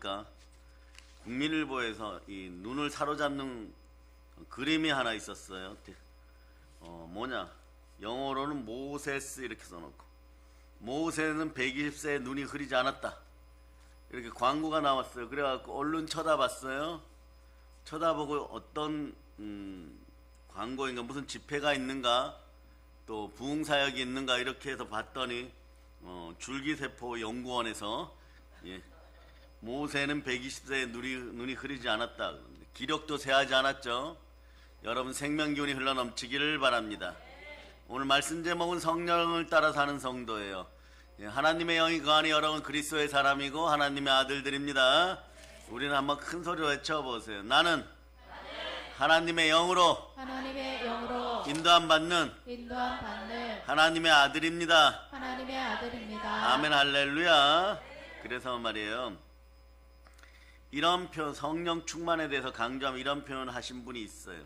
보니까 국민일보에서 이 눈을 사로잡는 그림이 하나 있었어요. 뭐냐? 영어로는 모세스 이렇게 써놓고, 모세는 120세에 눈이 흐리지 않았다, 이렇게 광고가 나왔어요. 그래갖고 얼른 쳐다봤어요. 쳐다보고 어떤 광고인가, 무슨 집회가 있는가, 또 부흥사역이 있는가, 이렇게 해서 봤더니 줄기세포 연구원에서 모세는 120세에 눈이 흐리지 않았다. 기력도 세하지 않았죠. 여러분 생명기운이 흘러넘치기를 바랍니다. 오늘 말씀 제목은 성령을 따라 사는 성도예요. 하나님의 영이 거하니 여러분 그리스도의 사람이고 하나님의 아들들입니다. 우리는 한번 큰 소리로 외쳐보세요. 나는 하나님의 영으로 인도함 받는 하나님의 아들입니다. 아멘, 할렐루야. 그래서 말이에요, 이런 표현, 성령 충만에 대해서 강조하면 이런 표현을 하신 분이 있어요.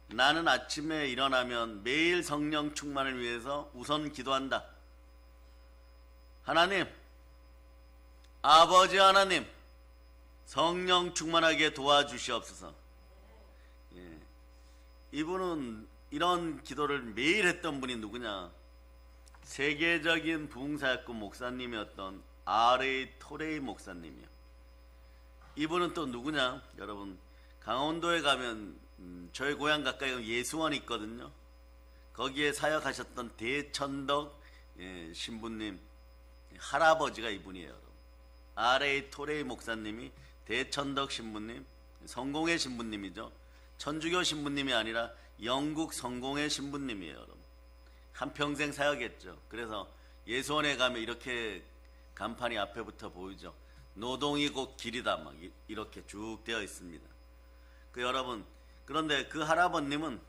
나는 아침에 일어나면 매일 성령 충만을 위해서 우선 기도한다. 하나님, 아버지 하나님, 성령 충만하게 도와주시옵소서. 이분은 이런 기도를 매일 했던 분이 누구냐? 세계적인 부흥사역국 목사님이었던 R.A. 토레이 목사님이요. 이분은 또 누구냐? 여러분, 강원도에 가면 저희 고향 가까이 예수원이 있거든요. 거기에 사역하셨던 대천덕 신부님 할아버지가 이분이에요. 여러분. R.A. 토레이 목사님이 대천덕 신부님, 성공회 신부님이죠. 천주교 신부님이 아니라 영국 성공회 신부님이에요. 여러분. 한평생 사역했죠. 그래서 예수원에 가면 이렇게 간판이 앞에부터 보이죠. 노동이 곧 길이다, 막 이렇게 쭉 되어 있습니다. 여러분, 그런데 그 할아버님은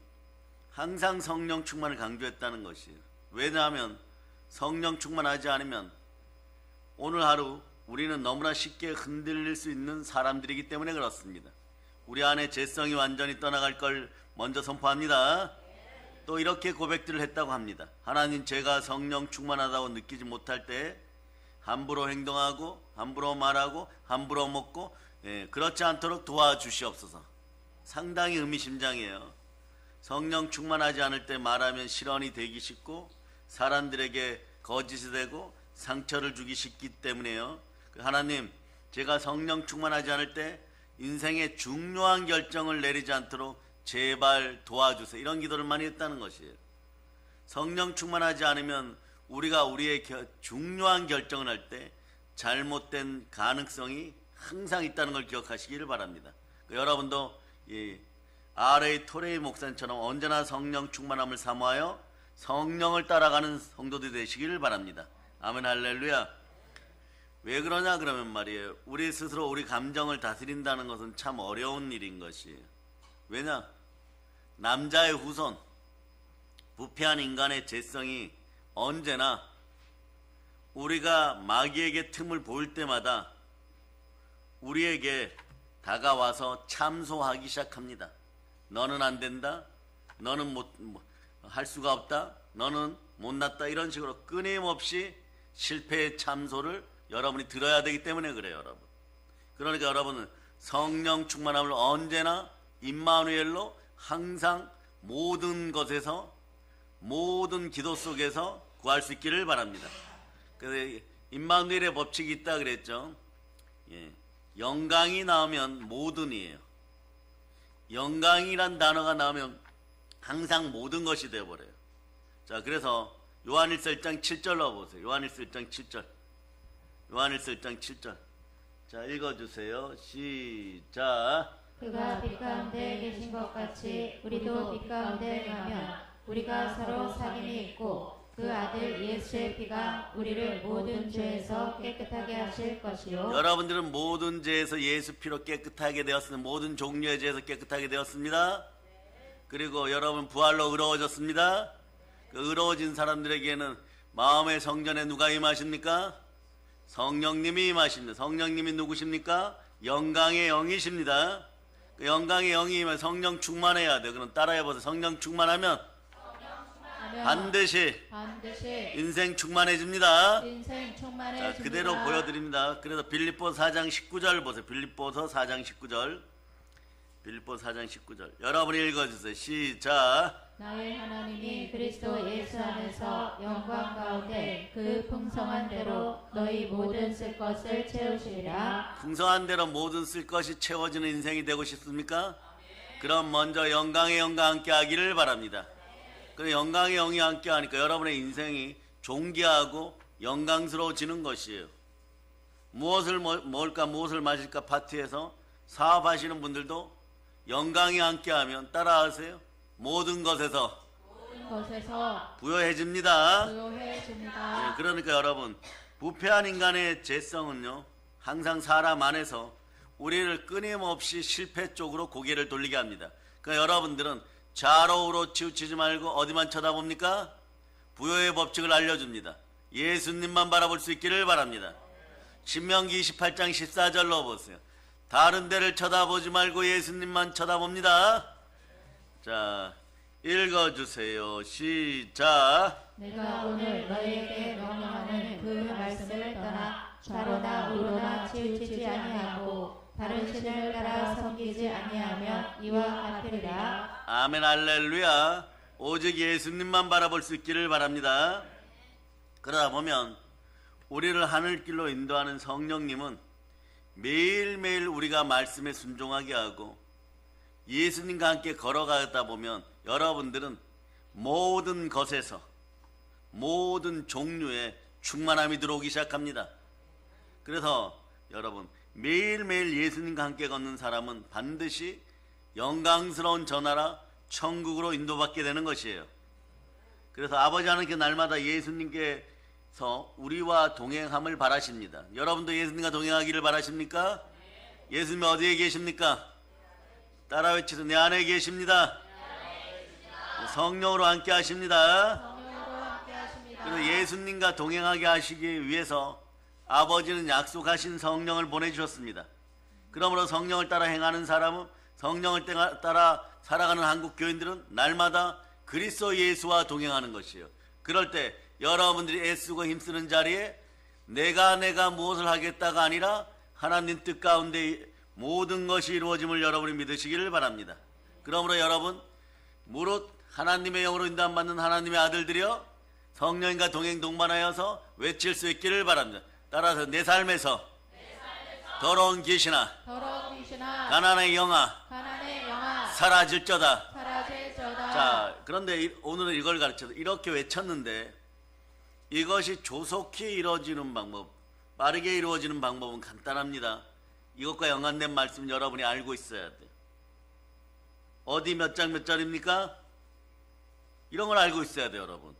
항상 성령 충만을 강조했다는 것이에요. 왜냐하면 성령 충만하지 않으면 오늘 하루 우리는 너무나 쉽게 흔들릴 수 있는 사람들이기 때문에 그렇습니다. 우리 안에 죄성이 완전히 떠나갈 걸 먼저 선포합니다. 또 이렇게 고백들을 했다고 합니다. 하나님, 제가 성령 충만하다고 느끼지 못할 때 함부로 행동하고 함부로 말하고 함부로 먹고 그렇지 않도록 도와주시옵소서. 상당히 의미심장해요. 성령 충만하지 않을 때 말하면 실언이 되기 쉽고 사람들에게 거짓이 되고 상처를 주기 쉽기 때문에요. 하나님, 제가 성령 충만하지 않을 때 인생의 중요한 결정을 내리지 않도록 제발 도와주세요. 이런 기도를 많이 했다는 것이에요. 성령 충만하지 않으면 우리가 우리의 중요한 결정을 할 때 잘못된 가능성이 항상 있다는 걸 기억하시기를 바랍니다. 여러분도 R.A. 토레이 목사님처럼 언제나 성령 충만함을 사모하여 성령을 따라가는 성도들이 되시기를 바랍니다. 아멘, 할렐루야. 왜 그러냐 그러면 말이에요, 우리 스스로 우리 감정을 다스린다는 것은 참 어려운 일인 것이에요. 왜냐? 남자의 후손, 부패한 인간의 죄성이 언제나 우리가 마귀에게 틈을 보일 때마다 우리에게 다가와서 참소하기 시작합니다. 너는 안 된다, 너는 할 수가 없다, 너는 못났다, 이런 식으로 끊임없이 실패의 참소를 여러분이 들어야 되기 때문에 그래요, 여러분. 그러니까 여러분은 성령 충만함을 언제나 임마누엘로 항상 모든 것에서, 모든 기도 속에서 구할 수 있기를 바랍니다. 그래서 임마누엘의 법칙이 있다 그랬죠. 영광이 나오면 모든이에요. 영광이란 단어가 나오면 항상 모든 것이 되어버려요. 자, 그래서 요한일서 1장 7절로 보세요. 요한일서 1장 7절. 요한일서 1장 7절. 자, 읽어주세요. 시작. 그가 빛 가운데 계신 것 같이 우리도 빛 가운데 가면 우리가 서로 사귐이 있고 그 아들 예수의 피가 우리를 모든 죄에서 깨끗하게 하실 것이요. 여러분들은 모든 죄에서 예수 피로 깨끗하게 되었습니다. 모든 종류의 죄에서 깨끗하게 되었습니다. 그리고 여러분 부활로 의로워졌습니다. 그 의로워진 사람들에게는 마음의 성전에 누가 임하십니까? 성령님이 임하십니다. 성령님이 누구십니까? 영광의 영이십니다. 그 영광의 영이 임하면 성령 충만해야 돼요. 그럼 따라해보세요. 성령 충만하면 반드시 반드시 인생 충만해집니다. 인생 자, 충만해집니다. 그대로 보여드립니다. 그래서 빌립보 4장 19절 보세요. 빌립보서 4장 19절. 빌립보 4장 19절. 여러분이 읽어주세요. 시작. 나의 하나님이 그리스도 예수 안에서 영광 가운데 그 풍성한 대로 너희 모든 쓸 것을 채우시리라. 풍성한 대로 모든 쓸 것이 채워지는 인생이 되고 싶습니까? 그럼 먼저 영광의 영과 함께 하기를 바랍니다. 그 영광의 영이 함께 하니까 여러분의 인생이 존귀하고 영광스러워지는 것이에요. 무엇을 먹을까 무엇을 마실까 파티에서 사업하시는 분들도 영광이 함께 하면 따라하세요. 모든 것에서 부여해집니다. 부요해집니다. 그러니까 여러분, 부패한 인간의 죄성은요 항상 사람 안에서 우리를 끊임없이 실패 쪽으로 고개를 돌리게 합니다. 그러니까 여러분들은 좌로우로 치우치지 말고 어디만 쳐다봅니까? 부여의 법칙을 알려줍니다. 예수님만 바라볼 수 있기를 바랍니다. 신명기 28장 14절로 보세요. 다른 데를 쳐다보지 말고 예수님만 쳐다봅니다. 자, 읽어주세요. 시작. 내가 오늘 너희에게 명령하는 그 말씀을 떠나 좌로나 우로나 치우치지 아니하고 다른 신을 따라 섬기지 아니하면 이와 같으리라. 아멘 할렐루야. 오직 예수님만 바라볼 수 있기를 바랍니다. 그러다 보면 우리를 하늘길로 인도하는 성령님은 매일매일 우리가 말씀에 순종하게 하고 예수님과 함께 걸어가다 보면 여러분들은 모든 것에서 모든 종류의 충만함이 들어오기 시작합니다. 그래서 여러분 매일매일 예수님과 함께 걷는 사람은 반드시 영광스러운 전하라 천국으로 인도받게 되는 것이에요. 그래서 아버지 하나님께 날마다 예수님께서 우리와 동행함을 바라십니다. 여러분도 예수님과 동행하기를 바라십니까? 예수님 어디에 계십니까? 따라 외치세요. 내 안에 계십니다. 성령으로 함께 하십니다. 그래서 예수님과 동행하게 하시기 위해서 아버지는 약속하신 성령을 보내주셨습니다. 그러므로 성령을 따라 행하는 사람은 성령을 따라 살아가는 한국 교인들은 날마다 그리스도 예수와 동행하는 것이에요. 그럴 때 여러분들이 애쓰고 힘쓰는 자리에 내가 무엇을 하겠다가 아니라 하나님 뜻 가운데 모든 것이 이루어짐을 여러분이 믿으시기를 바랍니다. 그러므로 여러분 무릇 하나님의 영으로 인도받는 하나님의 아들들이여 성령과 동행 동반하여서 외칠 수 있기를 바랍니다. 따라서 내 삶에서 더러운 귀신아 가난의 영아 사라질저다. 자, 그런데 오늘은 이걸 가르쳐서 이렇게 외쳤는데 이것이 조속히 이루어지는 방법, 빠르게 이루어지는 방법은 간단합니다. 이것과 연관된 말씀 여러분이 알고 있어야 돼요. 어디 몇 장 몇 절입니까? 이런 걸 알고 있어야 돼요, 여러분.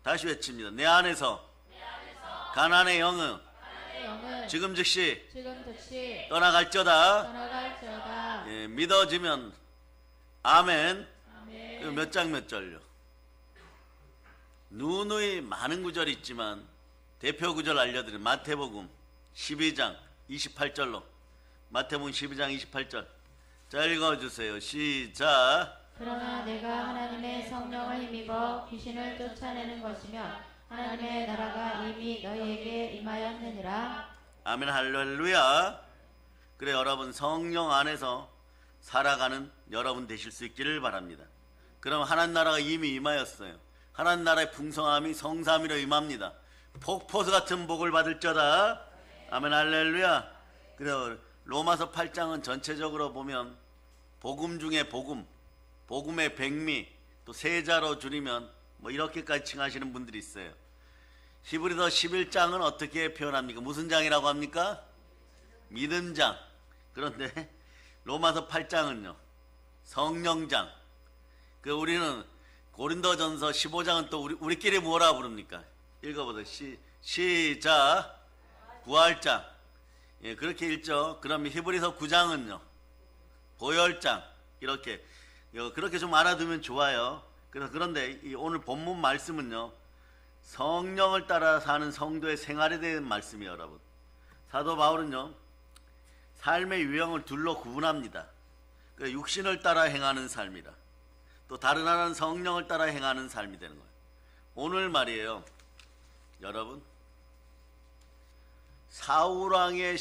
다시 외칩니다. 내 안에서 가난의 영은 지금 즉시 떠나갈지어다. 예, 믿어지면 아멘. 몇 장 몇 절요? 누누이 많은 구절이 있지만 대표 구절 알려드린 마태복음 12장 28절로 마태복음 12장 28절. 자, 읽어주세요. 시작. 그러나 내가 하나님의 성령을 힘입어 귀신을 쫓아내는 것이면 하나님의 나라가 이미 너희에게 임하였느니라. 아멘 할렐루야. 그래 여러분 성령 안에서 살아가는 여러분 되실 수 있기를 바랍니다. 그럼 하나님 나라가 이미 임하였어요. 하나님 나라의 풍성함이 성삼위로 임합니다. 폭포수 같은 복을 받을저다. 아멘 할렐루야. 그래 로마서 8장은 전체적으로 보면 복음 중에 복음의 백미, 또 세자로 줄이면 뭐 이렇게까지 칭하시는 분들이 있어요. 히브리서 11장은 어떻게 표현합니까? 무슨 장이라고 합니까? 믿음장. 그런데 로마서 8장은요 성령장. 그 우리는 고린도전서 15장은 또 우리끼리 뭐라 부릅니까? 읽어보세요. 시작. 부활장. 예, 그렇게 읽죠. 그럼 히브리서 9장은요 보혈장. 이렇게 그렇게 좀 알아두면 좋아요. 그런데 오늘 본문 말씀은요 성령을 따라 사는 성도의 생활에 대한 말씀이에요. 여러분 사도 바울은요 삶의 유형을 둘로 구분합니다. 육신을 따라 행하는 삶이라 또 다른 하나는 성령을 따라 행하는 삶이 되는 거예요. 오늘 말이에요. 여러분, 사울왕의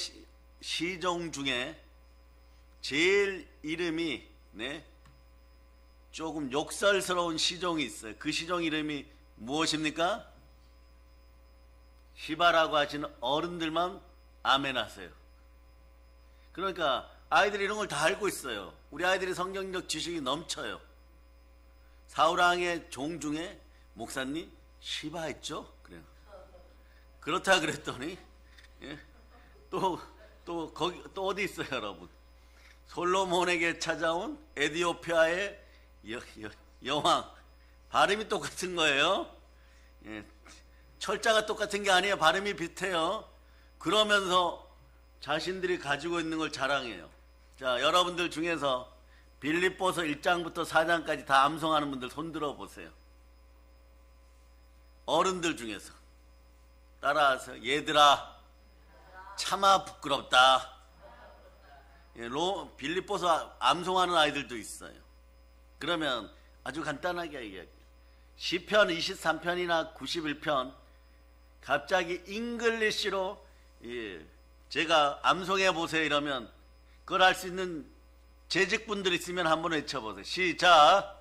시종 중에 제일 이름이 조금 욕설스러운 시종이 있어요. 그 시종 이름이 무엇입니까? 시바라고 하시는 어른들만 아멘 하세요. 그러니까 아이들이 이런 걸 다 알고 있어요. 우리 아이들이 성경적 지식이 넘쳐요. 사울왕의 종 중에 목사님 시바 했죠? 그래요. 그렇다 그랬더니 또 어디 있어요, 여러분? 솔로몬에게 찾아온 에디오피아의 여왕, 발음이 똑같은 거예요. 철자가 똑같은 게 아니에요. 발음이 비슷해요. 그러면서 자신들이 가지고 있는 걸 자랑해요. 자, 여러분들 중에서 빌립보서 1장부터 4장까지 다 암송하는 분들 손 들어 보세요. 어른들 중에서 따라하세요. 얘들아, 차마 부끄럽다. 빌립보서 암송하는 아이들도 있어요. 그러면 아주 간단하게 얘기할게요. 시편 23편이나 91편 갑자기 잉글리시로 제가 암송해 보세요 이러면 그걸 할 수 있는 재직분들 있으면 한번 외쳐보세요. 시작.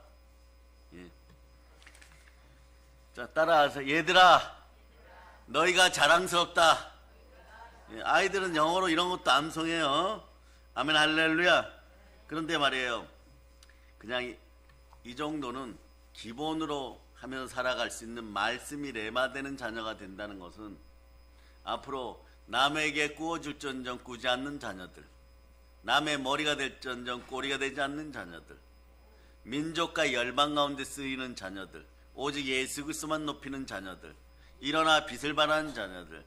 자, 따라하세요. 얘들아, 너희가 자랑스럽다. 아이들은 영어로 이런 것도 암송해요. 아멘 할렐루야. 그런데 말이에요, 그냥 이 정도는 기본으로 하면서 살아갈 수 있는 말씀이 레마되는 자녀가 된다는 것은 앞으로 남에게 꾸어줄전정 꾸지 않는 자녀들, 남의 머리가 될전정 꼬리가 되지 않는 자녀들, 민족과 열방 가운데 쓰이는 자녀들, 오직 예수 그리스도만 높이는 자녀들, 일어나 빛을 발하는 자녀들,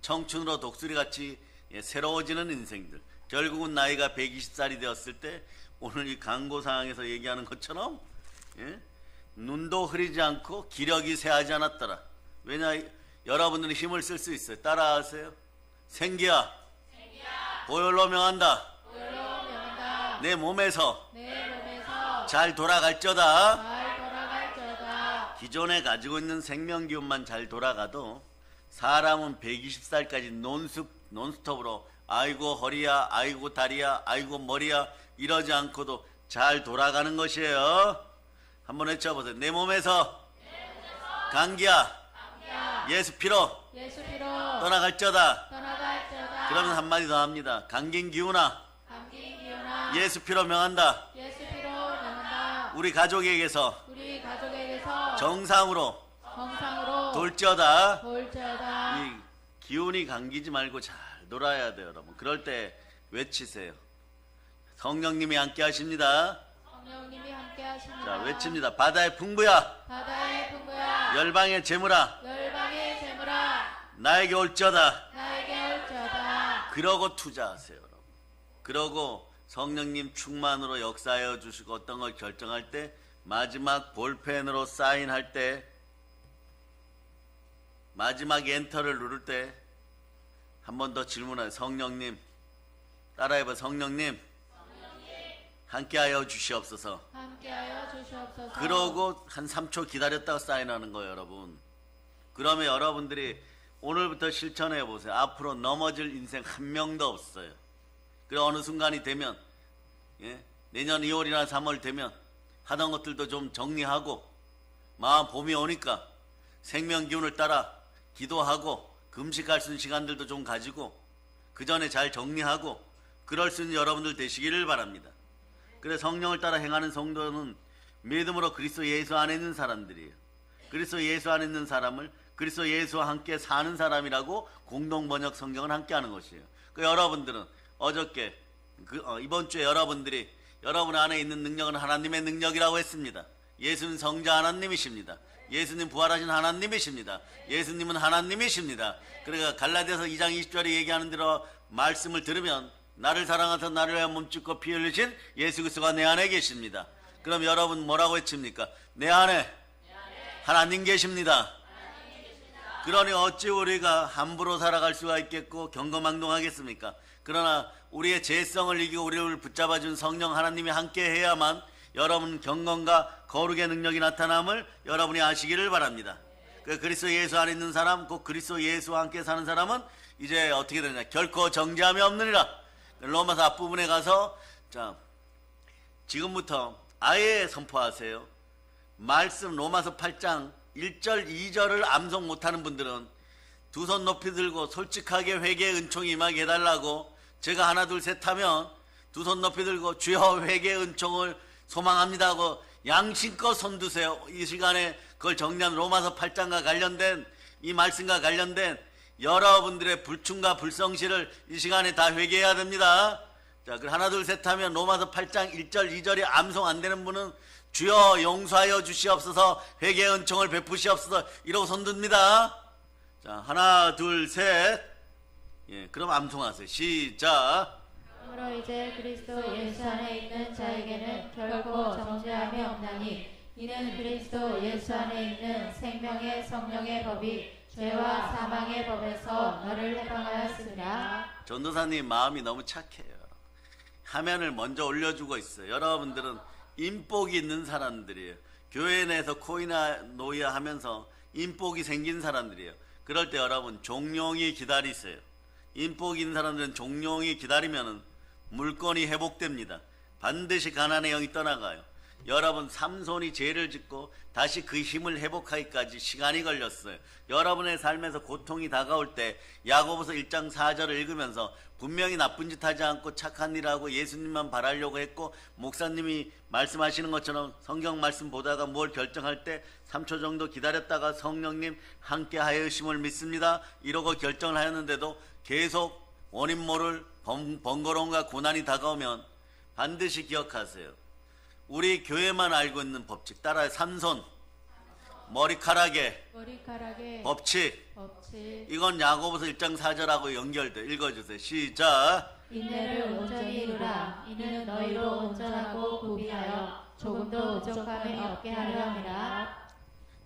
청춘으로 독수리같이 새로워지는 인생들, 결국은 나이가 120살이 되었을 때 오늘 이 강고 상황에서 얘기하는 것처럼 눈도 흐리지 않고 기력이 쇠하지 않았더라. 왜냐, 여러분들이 힘을 쓸 수 있어요. 따라하세요. 생기야, 보혈로 명한다. 내 몸에서 잘 돌아갈저다. 기존에 가지고 있는 생명 기운만 잘 돌아가도 사람은 120살까지 논스톱으로 아이고 허리야, 아이고 다리야, 아이고 머리야 이러지 않고도 잘 돌아가는 것이에요. 한번 외쳐보세요. 내 몸에서 감기야, 예수 피로 떠나갈저다. 그러면 한마디 더 합니다. 감긴 기운아, 예수 피로 명한다. 우리 가족에게서 정상으로 돌지어다. 이 기운이 감기지 말고 잘 놀아야 돼요, 여러분. 그럴 때 외치세요. 성령님이 함께 하십니다. 자, 외칩니다. 바다의 풍부야, 열방의 재물아, 나에게 올지어다. 그러고 투자하세요, 여러분. 그러고 성령님 충만으로 역사하여 주시고 어떤 걸 결정할 때, 마지막 볼펜으로 사인할 때, 마지막 엔터를 누를 때 한 번 더 질문해요. 성령님, 따라해봐. 성령님, 함께하여 주시옵소서. 그러고 한 3초 기다렸다가 사인하는 거예요, 여러분. 그러면 여러분들이 오늘부터 실천해 보세요. 앞으로 넘어질 인생 한 명도 없어요. 그리고 어느 순간이 되면 내년 2월이나 3월 되면 하던 것들도 좀 정리하고 마음 봄이 오니까 생명 기운을 따라 기도하고 금식할 수 있는 시간들도 좀 가지고 그 전에 잘 정리하고 그럴 수 있는 여러분들 되시기를 바랍니다. 그래서 성령을 따라 행하는 성도는 믿음으로 그리스도 예수 안에 있는 사람들이에요. 그리스도 예수 안에 있는 사람을 그리스도 예수와 함께 사는 사람이라고 공동번역 성경은 함께 하는 것이에요. 그 여러분들은 어저께 이번 주에 여러분들이 여러분 안에 있는 능력은 하나님의 능력이라고 했습니다. 예수는 성자 하나님이십니다. 예수님 부활하신 하나님이십니다. 예수님은 하나님이십니다. 그러니까 갈라디아서 2장 20절에 얘기하는 대로 말씀을 들으면 나를 사랑하사 나를 위하여 몸짓고 피 흘리신 예수 그리스도가 내 안에 계십니다. 그럼 여러분 뭐라고 외칩니까? 내 안에 하나님 계십니다. 그러니 어찌 우리가 함부로 살아갈 수가 있겠고 경거망동하겠습니까? 그러나 우리의 죄성을 이기고 우리를 붙잡아준 성령 하나님이 함께 해야만 여러분 경건과 거룩의 능력이 나타남을 여러분이 아시기를 바랍니다. 그 그리스도 예수 안에 있는 사람, 그 그리스도 예수와 함께 사는 사람은 이제 어떻게 되냐? 결코 정죄함이 없느니라. 로마서 앞부분에 가서 자 지금부터 아예 선포하세요. 말씀 로마서 8장 1절 2절을 암송 못하는 분들은 두 손 높이 들고 솔직하게 회개의 은총이 임하게 해달라고 제가 하나 둘 셋 하면 두 손 높이 들고 주여 회개의 은총을 소망합니다 하고 양심껏 손 드세요. 이 시간에 그걸 정리한 로마서 8장과 관련된 이 말씀과 관련된 여러분들의 불충과 불성실을 이 시간에 다 회개해야 됩니다. 자, 그럼 하나 둘 셋 하면 로마서 8장 1절 2절이 암송 안 되는 분은 주여 용서하여 주시옵소서 회개의 은총을 베푸시옵소서 이러고 손 듭니다. 자, 하나 둘 셋. 예, 그럼 암송하세요. 시작. 그러므로 이제 그리스도 예수 안에 있는 자에게는 결코 정죄함이 없나니 이는 그리스도 예수 안에 있는 생명의 성령의 법이 죄와 사망의 법에서 너를 해방하였습니다. 전도사님 마음이 너무 착해요. 화면을 먼저 올려주고 있어요. 여러분들은 인복이 있는 사람들이에요. 교회 내에서 코이나 노이아 하면서 인복이 생긴 사람들이에요. 그럴 때 여러분 종용이 기다리세요. 인복이 있는 사람들은 종용이 기다리면 물건이 회복됩니다. 반드시 가난의 영이 떠나가요. 여러분 삼손이 죄를 짓고 다시 그 힘을 회복하기까지 시간이 걸렸어요. 여러분의 삶에서 고통이 다가올 때 야고보서 1장 4절을 읽으면서 분명히 나쁜 짓 하지 않고 착한 일 하고 예수님만 바라려고 했고 목사님이 말씀하시는 것처럼 성경 말씀 보다가 뭘 결정할 때 3초 정도 기다렸다가 성령님 함께 하여심을 믿습니다 이러고 결정을 하였는데도 계속 원인 모를 번거로움과 고난이 다가오면 반드시 기억하세요. 우리 교회만 알고 있는 법칙 따라해. 삼손 머리카락의 법칙. 이건 야고보서 1장 4절하고 연결돼. 읽어주세요. 시작. 인내를 온전히 이루라. 이는 너희로 온전하고 구비하여 조금도 부족함이 없게 하려 함이라.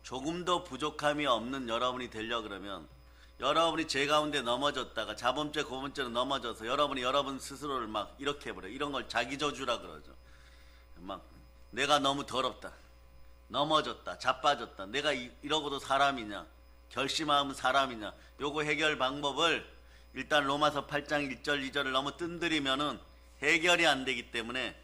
조금도 부족함이 없는 여러분이 되려 그러면 여러분이 죄 가운데 넘어졌다가 자범죄 고범죄로 넘어져서 여러분이 여러분 스스로를 막 이렇게 해버려요. 이런 걸 자기저주라 그러죠. 막 내가 너무 더럽다, 넘어졌다, 자빠졌다, 내가 이러고도 사람이냐, 결심하면 사람이냐. 요거 해결 방법을 일단 로마서 8장 1절 2절을 너무 뜬들이면은 해결이 안 되기 때문에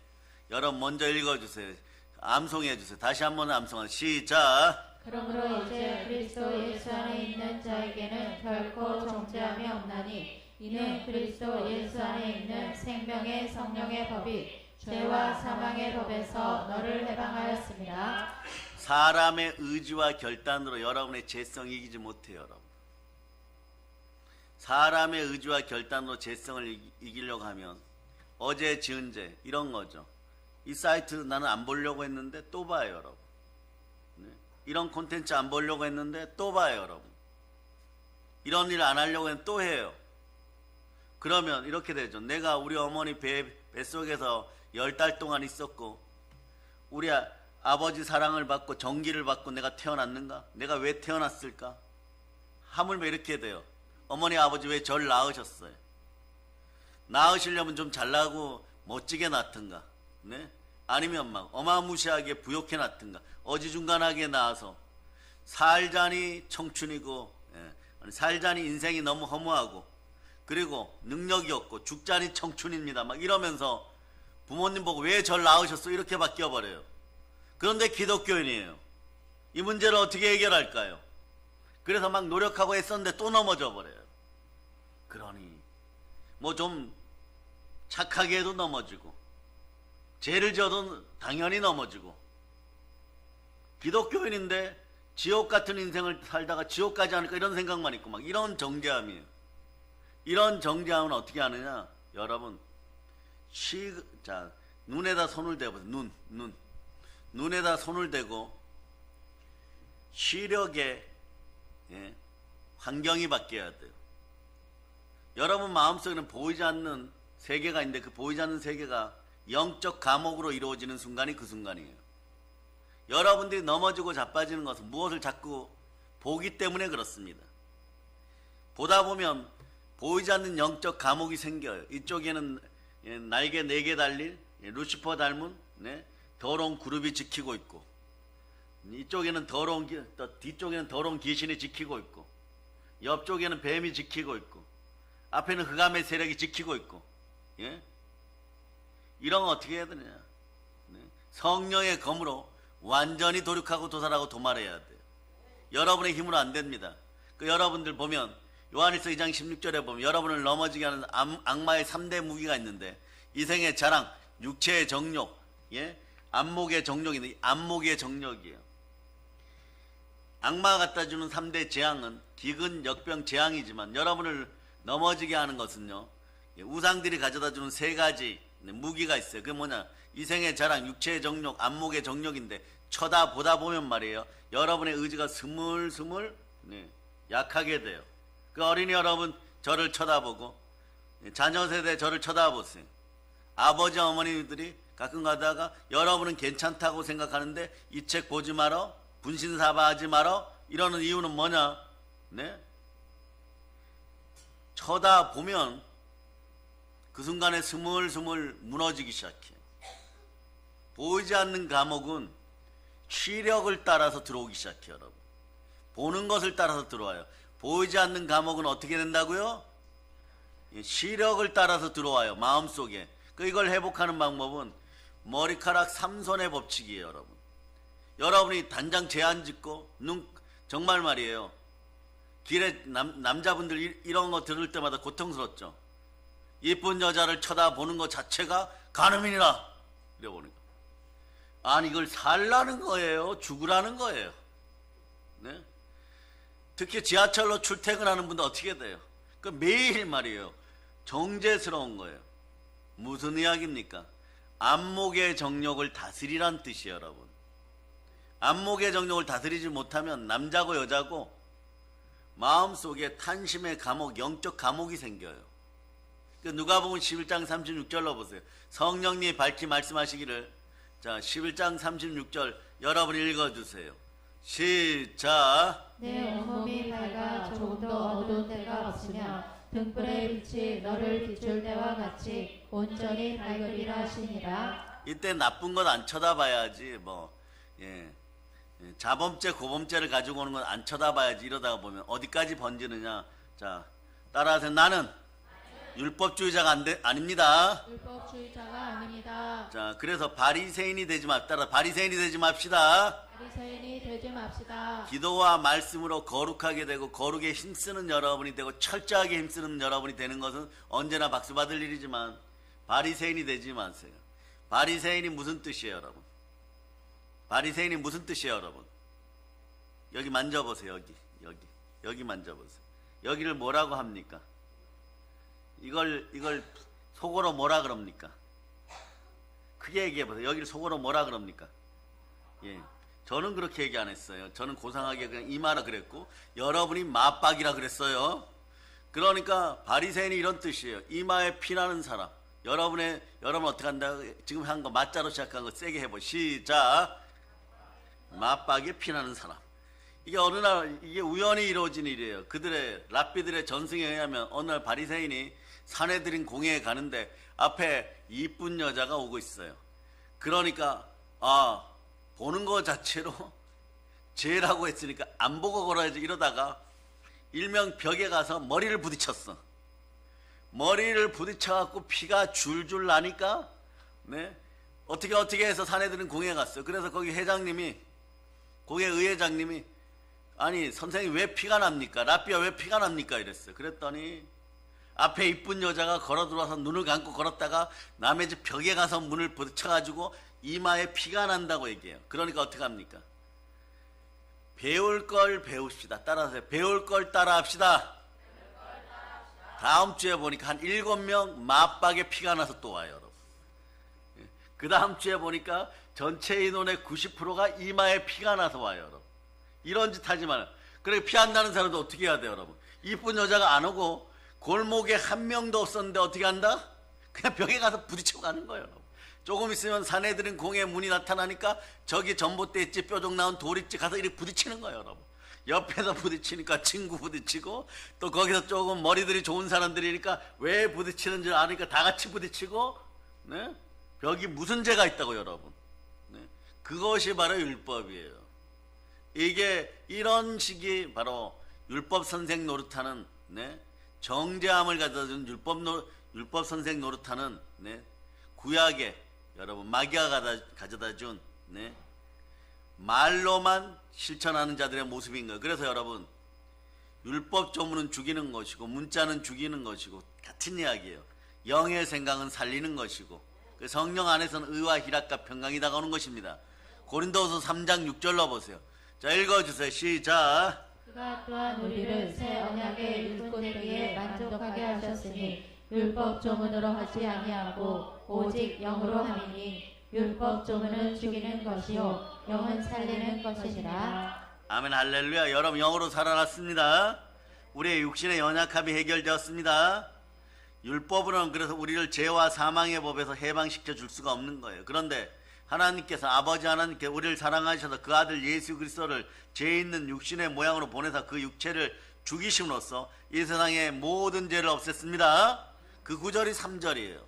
여러분 먼저 읽어주세요. 암송해 주세요. 다시 한번 암송하세요. 시작. 그러므로 이제 그리스도 예수 안에 있는 자에게는 결코 정죄함이 없나니 이는 그리스도 예수 안에 있는 생명의 성령의 법이 죄와 사망의 법에서 너를 해방하였습니다. 사람의 의지와 결단으로 여러분의 죄성을 이기지 못해요. 여러분. 사람의 의지와 결단으로 죄성을 이기려고 하면 어제 지은 죄 이런 거죠. 이 사이트 나는 안 보려고 했는데 또 봐요. 여러분. 네. 이런 콘텐츠 안 보려고 했는데 또 봐요. 여러분. 이런 일 안 하려고 했는데 또 해요. 그러면 이렇게 되죠. 내가 우리 어머니 뱃속에서 10달 동안 있었고 우리 아버지 사랑을 받고 정기를 받고 내가 태어났는가? 내가 왜 태어났을까? 하물며 이렇게 돼요. 어머니 아버지 왜 절 낳으셨어요? 낳으시려면 좀 잘나고 멋지게 낳든가, 네? 아니면 막 어마무시하게 부욕해 낳든가, 어지중간하게 낳아서 살자니 청춘이고, 살자니 인생이 너무 허무하고, 그리고 능력이 없고 죽자니 청춘입니다 막 이러면서 부모님 보고 왜 절 낳으셨어? 이렇게 바뀌어버려요. 그런데 기독교인이에요. 이 문제를 어떻게 해결할까요? 그래서 막 노력하고 했었는데 또 넘어져 버려요. 그러니 뭐 좀 착하게 해도 넘어지고 죄를 지어도 당연히 넘어지고 기독교인인데 지옥 같은 인생을 살다가 지옥 가지 않을까 이런 생각만 있고 막 이런 정죄함이에요. 이런 정죄함은 어떻게 하느냐? 여러분 자, 눈에다 손을 대보세요. 눈에다 손을 대고 시력의 환경이 바뀌어야 돼요. 여러분 마음속에는 보이지 않는 세계가 있는데 그 보이지 않는 세계가 영적 감옥으로 이루어지는 순간이 그 순간이에요. 여러분들이 넘어지고 자빠지는 것은 무엇을 자꾸 보기 때문에 그렇습니다. 보다 보면 보이지 않는 영적 감옥이 생겨요. 이쪽에는 날개 4개 달린 루시퍼 닮은 더러운 그룹이 지키고 있고 이쪽에는 또 뒤쪽에는 더러운 귀신이 지키고 있고, 옆쪽에는 뱀이 지키고 있고, 앞에는 흑암의 세력이 지키고 있고, 예? 이런 거 어떻게 해야 되냐? 네. 성령의 검으로 완전히 도륙하고 도살하고 도말해야 돼요. 여러분의 힘으로 안 됩니다. 여러분들 보면 요한일서 2장 16절에 보면 여러분을 넘어지게 하는 악마의 3대 무기가 있는데, 이생의 자랑, 육체의 정욕, 예? 안목의 정욕인데, 안목의 정욕이에요. 악마가 갖다 주는 3대 재앙은 기근, 역병, 재앙이지만, 여러분을 넘어지게 하는 것은요, 우상들이 가져다 주는 3가지 무기가 있어요. 그게 뭐냐? 이생의 자랑, 육체의 정욕, 안목의 정욕인데, 쳐다보다 보면 말이에요, 여러분의 의지가 스물스물 약하게 돼요. 어린이 여러분, 저를 쳐다보고, 자녀 세대 저를 쳐다보세요. 아버지 어머니들이 가끔 가다가 여러분은 괜찮다고 생각하는데 이 책 보지 마라, 분신사바하지 마라, 이러는 이유는 뭐냐? 네? 쳐다보면 그 순간에 스물스물 무너지기 시작해요. 보이지 않는 감옥은 시력을 따라서 들어오기 시작해요, 여러분. 보는 것을 따라서 들어와요. 보이지 않는 감옥은 어떻게 된다고요? 시력을 따라서 들어와요, 마음속에. 이걸 회복하는 방법은 머리카락 3손의 법칙이에요, 여러분. 여러분이 단장 제한 짓고 정말 말이에요, 길에 남자분들 이런 거 들을 때마다 고통스럽죠. 이쁜 여자를 쳐다보는 것 자체가 간음이니라 이래보니까, 아니 이걸 살라는 거예요, 죽으라는 거예요. 네? 특히 지하철로 출퇴근하는 분들 어떻게 돼요? 매일 말이에요, 정제스러운 거예요. 무슨 이야기입니까? 안목의 정욕을 다스리란 뜻이에요, 여러분. 안목의 정욕을 다스리지 못하면 남자고 여자고 마음속에 탄심의 감옥, 영적 감옥이 생겨요. 누가복음 11장 36절로 보세요. 성령님이 밝히 말씀하시기를, 자 11장 36절 여러분이 읽어주세요. 시작. 내 온몸이 밝아 조금도 어두운 데가 없으며 등불의 빛이 너를 비출 때와 같이 온전히 밝으리라 하시니라. 이때 나쁜 것 안 쳐다봐야지, 자범죄 고범죄를 가지고 오는 건 안 쳐다봐야지. 이러다가 보면 어디까지 번지느냐. 자 따라하세요. 나는 율법주의자가 아닙니다. 율법주의자가 아닙니다. 자 그래서 바리새인이 되지 맙시다. 바리새인이 되지 맙시다. 바리새인이 되지 맙시다. 기도와 말씀으로 거룩하게 되고 거룩에 힘쓰는 여러분이 되고 철저하게 힘쓰는 여러분이 되는 것은 언제나 박수 받을 일이지만 바리새인이 되지 마세요. 바리새인이 무슨 뜻이에요, 여러분? 바리새인이 무슨 뜻이에요, 여러분? 여기 만져보세요. 여기 만져보세요. 여기를 뭐라고 합니까? 이걸 속어로 뭐라 그럽니까? 크게 얘기해보세요. 여기를 속어로 뭐라 그럽니까? 예, 저는 그렇게 얘기 안 했어요. 저는 고상하게 그냥 이마라 그랬고, 여러분이 맞박이라 그랬어요. 그러니까 바리새인이 이런 뜻이에요. 이마에 피나는 사람. 여러분 어떻게 한다? 지금 한 거 맞자로 시작한 거 세게 해보. 시작. 맞박에 피나는 사람. 이게 어느 날 이게 우연히 이루어진 일이에요. 랍비들의 전승에 의하면 어느 날 바리새인이 사내들인 공회에 가는데 앞에 이쁜 여자가 오고 있어요. 그러니까 보는 거 자체로 죄라고 했으니까 안 보고 걸어야지 이러다가 일명 벽에 가서 머리를 부딪혔어. 머리를 부딪혀갖고 피가 줄줄 나니까 어떻게 해서 사내들은 공회에 갔어요. 그래서 거기 공회 의회장님이 아니 선생님 왜 피가 납니까? 랍비야 왜 피가 납니까? 이랬어요. 그랬더니 앞에 이쁜 여자가 걸어 들어와서 눈을 감고 걸었다가 남의 집 벽에 가서 문을 부딪혀가지고 이마에 피가 난다고 얘기해요. 그러니까 어떻게 합니까? 배울 걸 배웁시다. 따라하세요. 배울 걸 따라합시다. 다음 주에 보니까 한 7명 맞박에 피가 나서 또 와요, 여러분. 그 다음 주에 보니까 전체 인원의 90%가 이마에 피가 나서 와요, 여러분. 이런 짓 하지 마요. 그래 피 안 나는 사람도 어떻게 해야 돼요, 여러분? 이쁜 여자가 안 오고 골목에 한 명도 없었는데 어떻게 한다? 그냥 벽에 가서 부딪히고 가는 거예요, 여러분. 조금 있으면 사내들은 공의 문이 나타나니까 저기 전봇대 있지 뾰족 나온 돌 있지 가서 이렇게 부딪히는 거예요, 여러분. 옆에서 부딪히니까 친구 부딪히고 또 거기서 조금 머리들이 좋은 사람들이니까 왜 부딪히는 줄 아니까 다 같이 부딪히고 벽이 무슨 죄가 있다고, 여러분. 그것이 바로 율법이에요. 이게 이런 식이 바로 율법 선생 노릇하는 네? 정죄함을 가져다준 율법 선생 노릇하는 네? 구약에 여러분 마귀가 가져다준 네? 말로만 실천하는 자들의 모습인 거예요. 그래서 여러분 율법 조문은 죽이는 것이고 문자는 죽이는 것이고 같은 이야기예요. 영의 생각은 살리는 것이고 성령 안에서는 의와 희락과 평강이 다가오는 것입니다. 고린도후서 3장 6절로 보세요. 자, 읽어주세요. 시작. 그가 또한 우리를 새 언약의 율법되기에 만족하게 하셨으니 율법 조문으로 하지 아니하고 오직 영으로 함이니 율법 조문은 죽이는 것이요 영은 살리는 것이니라. 아멘 할렐루야. 여러분 영으로 살아났습니다. 우리의 육신의 연약함이 해결되었습니다. 율법으로는 그래서 우리를 죄와 사망의 법에서 해방시켜 줄 수가 없는 거예요. 그런데 하나님께서 아버지 하나님께 우리를 사랑하셔서 그 아들 예수 그리스도를 죄 있는 육신의 모양으로 보내서 그 육체를 죽이심으로써 이 세상의 모든 죄를 없앴습니다. 그 구절이 3절이에요.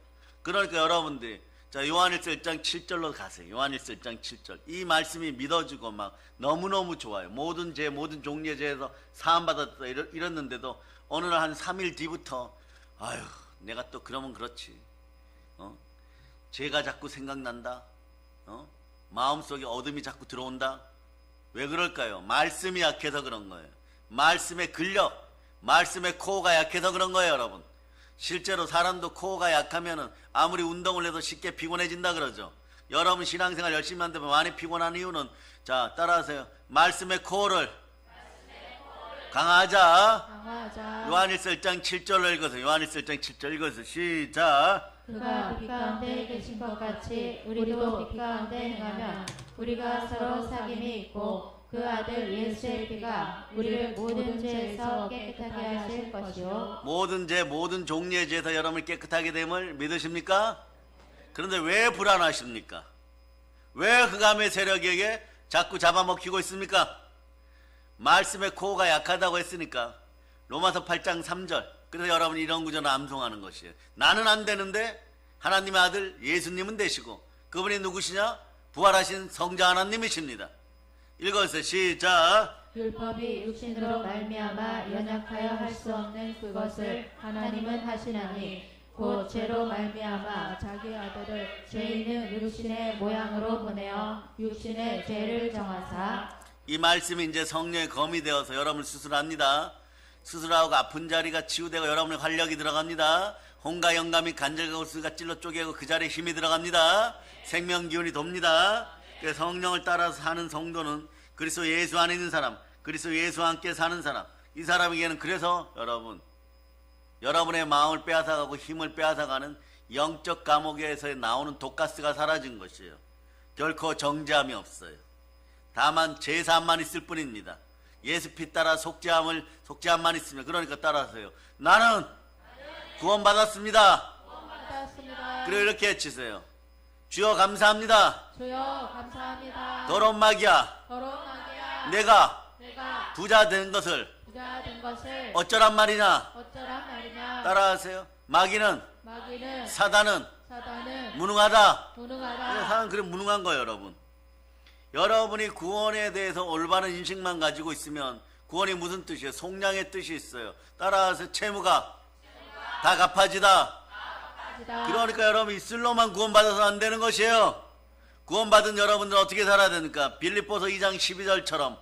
그러니까 여러분들이 자 요한일서 1장 7절로 가세요. 요한일서 1장 7절. 이 말씀이 믿어지고 막 너무너무 좋아요. 모든 죄 모든 종류의 죄에서 사함받았다 이랬는데도 어느 날 한 3일 뒤부터 아유 내가 또 그러면 그렇지 죄가 자꾸 생각난다. 마음속에 어둠이 자꾸 들어온다. 왜 그럴까요? 말씀이 약해서 그런 거예요. 말씀의 근력, 말씀의 코어가 약해서 그런 거예요. 여러분 실제로 사람도 코어가 약하면 아무리 운동을 해도 쉽게 피곤해진다 그러죠. 여러분 신앙생활 열심히 한다면 많이 피곤한 이유는 자 따라하세요. 말씀의 코어를 강화하자. 요한일서 1장 7절로 읽어서 요한일서 1장 7절 읽어서 시작. 그가 빛 가운데 계신 것 같이 우리도 빛 가운데 행하면 우리가 서로 사귐이 있고 그 아들 예수의 피가 우리를 모든 죄에서 깨끗하게 하실 것이요 모든 죄 모든 종류의 죄에서 여러분을 깨끗하게 됨을 믿으십니까? 그런데 왜 불안하십니까? 왜 흑암의 세력에게 자꾸 잡아먹히고 있습니까? 말씀의 코어가 약하다고 했으니까 로마서 8장 3절. 그래서 여러분이 이런 구절을 암송하는 것이에요. 나는 안 되는데 하나님의 아들 예수님은 되시고 그분이 누구시냐? 부활하신 성자 하나님이십니다. 읽어주세요. 시작. 율법이 육신으로 말미암아 연약하여 할 수 없는 그것을 하나님은 하시나니 곧 죄로 말미암아 자기 아들을 죄 있는 육신의 모양으로 보내어 육신의 죄를 정하사. 이 말씀이 이제 성령의 검이 되어서 여러분을 수술합니다. 수술하고 아픈 자리가 치유되고 여러분의 활력이 들어갑니다. 홍과 영감이 간절과 우스가 찔러 쪼개고 그 자리에 힘이 들어갑니다. 생명 기운이 돕니다. 그래서 성령을 따라서 사는 성도는 그리스도 예수 안에 있는 사람, 그리스도 예수와 함께 사는 사람, 이 사람에게는 그래서 여러분의 마음을 빼앗아가고 힘을 빼앗아가는 영적 감옥에서 나오는 독가스가 사라진 것이에요. 결코 정죄함이 없어요. 다만 제사함만 있을 뿐입니다. 예수 피 따라 속죄함만 있으면 그러니까 따라하세요. 나는 구원받았습니다. 그리고 이렇게 외치세요. 주여 감사합니다. 주여 감사합니다. 더러운 마귀야. 내가 부자 된 것을 어쩌란 말이냐. 따라하세요. 마귀는 사단은 무능하다. 사단은 그래 무능한 거예요. 여러분이 구원에 대해서 올바른 인식만 가지고 있으면 구원이 무슨 뜻이에요? 속량의 뜻이 있어요. 따라서 채무가 다 갚아지다. 그러니까 여러분 입술로만 구원받아서 안 되는 것이에요. 구원받은 여러분들은 어떻게 살아야 됩니까? 빌립보서 2장 12절처럼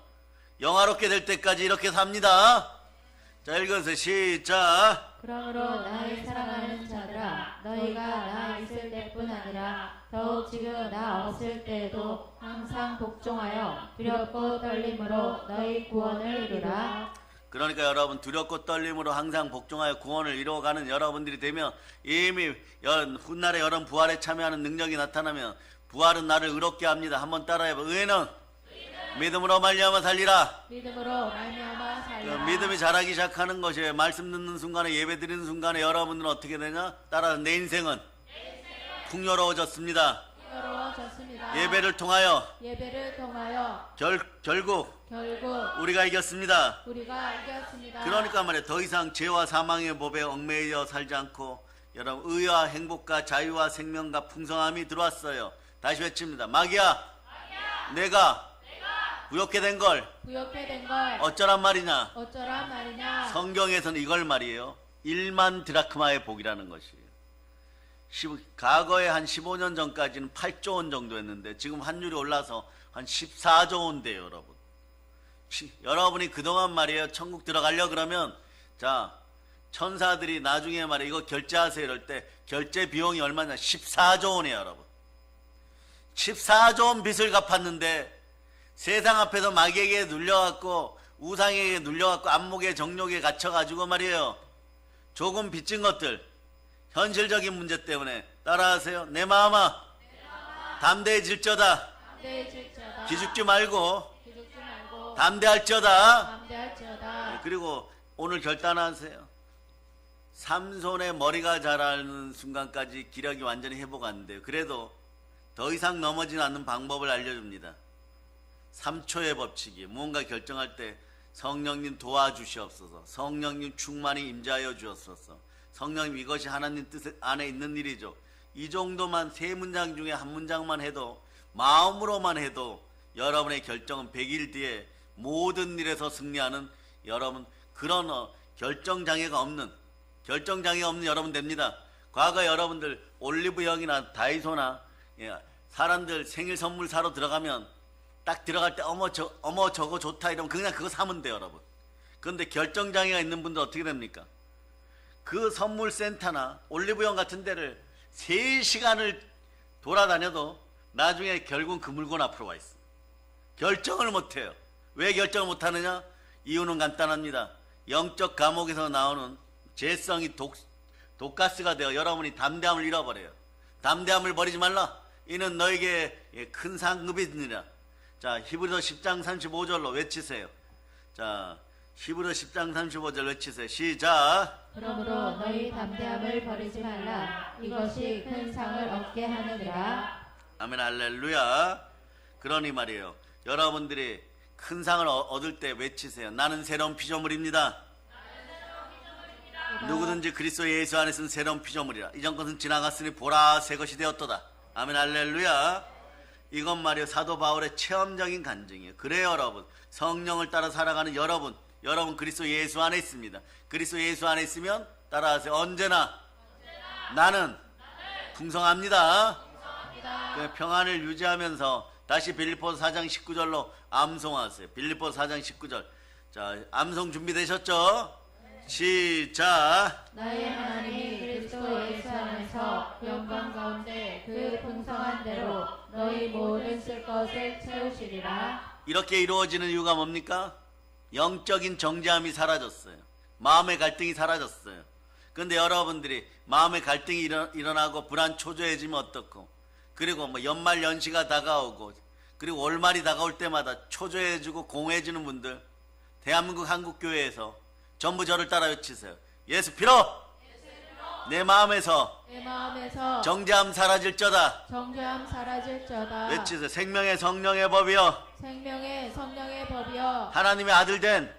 영화롭게 될 때까지 이렇게 삽니다. 자 읽어서 시작. 그러므로 나의 사랑하는 자들아 너희가 나 있을 때뿐 아니라 더욱 지금 나 없을 때에도 항상 복종하여 두렵고 떨림으로 너희 구원을 이루라. 그러니까 여러분 두렵고 떨림으로 항상 복종하여 구원을 이루어가는 여러분들이 되면 이미 훗날에 여러분 부활에 참여하는 능력이 나타나면 부활은 나를 의롭게 합니다. 한번 따라해봐. 의는 믿음으로 말미암아 살리라. 믿음이 자라기 시작하는 것이에요. 말씀 듣는 순간에 예배 드리는 순간에 여러분들은 어떻게 되냐? 따라서 내 인생은 풍요로워졌습니다. 예배를 통하여 결국 우리가 이겼습니다. 그러니까 말이에요. 더 이상 죄와 사망의 법에 얽매여 살지 않고 여러분 의와 행복과 자유와 생명과 풍성함이 들어왔어요. 다시 외칩니다. 마귀야, 내가 부욕해 된 걸 부욕해 된 걸 어쩌란 말이냐? 어쩌란 말이냐. 성경에서는 이걸 말이에요. 1만 드라크마의 복이라는 것이에요. 과거에 한 15년 전까지는 8조 원 정도였는데 지금 환율이 올라서 한 14조 원대요, 여러분. 여러분이 그동안 말이에요, 천국 들어가려 그러면 자, 천사들이 나중에 말이에요, 이거 결제하세요 이럴 때 결제 비용이 얼마냐? 14조 원이에요, 여러분. 14조 원 빚을 갚았는데 세상 앞에서 마귀에게 눌려갖고 우상에게 눌려갖고 안목에 정욕에 갇혀가지고 말이에요, 조금 빚진 것들, 현실적인 문제 때문에 따라하세요. 내 마음아, 담대해질저다. 담대해질지어다. 기죽지 말고 기죽지 말고 담대할지어다. 담대할지어다. 그리고 오늘 결단하세요. 삼손의 머리가 자라는 순간까지 기력이 완전히 회복 안 돼요. 그래도 더 이상 넘어지지 않는 방법을 알려줍니다. 3초의 법칙이 무언가 결정할 때 성령님 도와주시옵소서, 성령님 충만히 임재하여 주옵소서, 성령님 이것이 하나님 뜻 안에 있는 일이죠. 이 정도만 세 문장 중에 한 문장만 해도, 마음으로만 해도 여러분의 결정은 100일 뒤에 모든 일에서 승리하는 여러분, 그런 결정장애가 없는 여러분 됩니다. 과거 여러분들 올리브영이나 다이소나 사람들 생일 선물 사러 들어가면 딱 들어갈 때 어머 저거 좋다 이러면 그냥 그거 사면 돼요, 여러분. 그런데 결정장애가 있는 분들 어떻게 됩니까? 그 선물 센터나 올리브영 같은 데를 3시간을 돌아다녀도 나중에 결국은 그 물건 앞으로 와 있어요. 결정을 못해요. 왜 결정을 못하느냐? 이유는 간단합니다. 영적 감옥에서 나오는 죄성이 독가스가 되어 여러분이 담대함을 잃어버려요. 담대함을 버리지 말라. 이는 너에게 큰 상급이니라. 자, 히브리서 10장 35절로 외치세요. 자, 히브리서 10장 35절 외치세요. 시작. 그러므로 너희 담대함을 버리지 말라. 이것이 큰 상을 얻게 하느니라. 아멘, 할렐루야. 그러니 말이에요, 여러분들이 큰 상을 얻을 때 외치세요. 나는 새로운 피조물입니다. 누구든지 그리스도 예수 안에서는 새로운 피조물이라. 이전 것은 지나갔으니 보라 새 것이 되었도다. 아멘, 할렐루야. 이건 말이에요, 사도 바울의 체험적인 간증이에요. 그래요, 여러분. 성령을 따라 살아가는 여러분 그리스도 예수 안에 있습니다. 그리스도 예수 안에 있으면 따라하세요. 언제나 나는 풍성합니다. 그 평안을 유지하면서 다시 빌립보서 4장 19절로 암송하세요. 빌립보서 4장 19절. 자, 암송 준비되셨죠? 시작. 나의 하나님이 그리스도 예수 안에서 영광 가운데 그 풍성한 대로 너희 모든 쓸 것을 채우시리라. 이렇게 이루어지는 이유가 뭡니까? 영적인 정죄함이 사라졌어요. 마음의 갈등이 사라졌어요. 그런데 여러분들이 마음의 갈등이 일어나고 불안 초조해지면 어떻고, 그리고 뭐 연말 연시가 다가오고, 그리고 월말이 다가올 때마다 초조해지고 공허해지는 분들, 대한민국 한국교회에서 전부 저를 따라 외치세요. 예수 피로 내 마음에서 정죄함 사라질저다. 정죄함 사라질저다. 외치세요. 생명의 성령의 법이여, 생명의 성령의 법이여, 하나님의 아들 된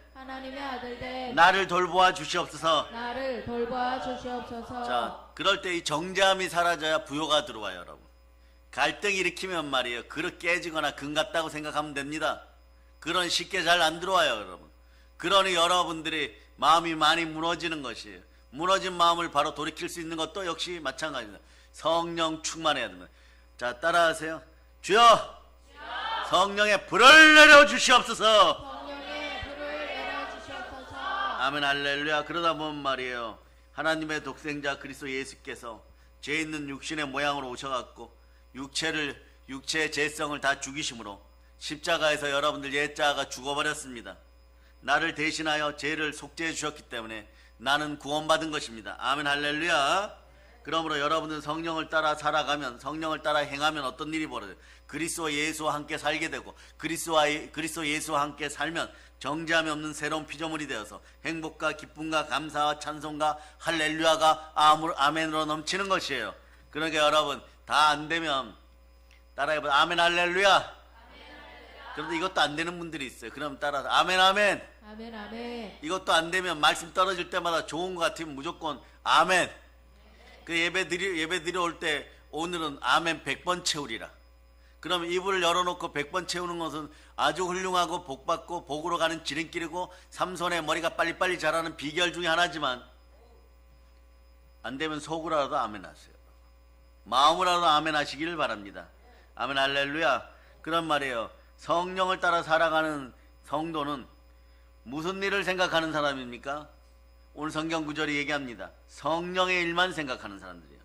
나를 돌보아 주시옵소서. 주시옵소서. 자, 그럴 때 이 정죄함이 사라져야 부요가 들어와요, 여러분. 갈등 일으키면 말이에요, 그릇 깨지거나 금 같다고 생각하면 됩니다. 그런 쉽게 잘 안 들어와요, 여러분. 그러니 여러분들이 마음이 많이 무너지는 것이에요. 무너진 마음을 바로 돌이킬 수 있는 것도 역시 마찬가지입니다. 성령 충만해야 됩니다. 자, 따라하세요. 주여, 성령의 불을 내려주시옵소서. 아멘, 할렐루야. 그러다 보면 말이에요, 하나님의 독생자 그리스도 예수께서 죄 있는 육신의 모양으로 오셔갖고 육체의 죄성을 다 죽이심으로 십자가에서 여러분들 옛자가 죽어버렸습니다. 나를 대신하여 죄를 속죄해 주셨기 때문에 나는 구원받은 것입니다. 아멘, 할렐루야. 그러므로 여러분은 성령을 따라 살아가면, 성령을 따라 행하면 어떤 일이 벌어져요? 그리스도 예수와 함께 살게 되고, 그리스도 예수와 함께 살면 정죄함이 없는 새로운 피조물이 되어서 행복과 기쁨과 감사와 찬송과 할렐루야가 아멘으로 넘치는 것이에요. 그러니까 여러분, 다 안 되면 따라해보세요. 아멘, 할렐루야. 그런데 이것도 안 되는 분들이 있어요. 그럼 따라서 아멘, 아멘. 아멘, 아멘. 이것도 안 되면 말씀 떨어질 때마다 좋은 것 같으면 무조건 아멘. 그 예배 드려 올 때 오늘은 아멘 100번 채우리라. 그럼 이불을 열어놓고 100번 채우는 것은 아주 훌륭하고 복받고 복으로 가는 지름길이고 삼손의 머리가 빨리빨리 자라는 비결 중에 하나지만 안 되면 속으로라도 아멘 하세요. 마음으로라도 아멘 하시기를 바랍니다. 아멘 할렐루야. 그런 말이에요. 성령을 따라 살아가는 성도는 무슨 일을 생각하는 사람입니까? 오늘 성경 구절이 얘기합니다. 성령의 일만 생각하는 사람들이에요.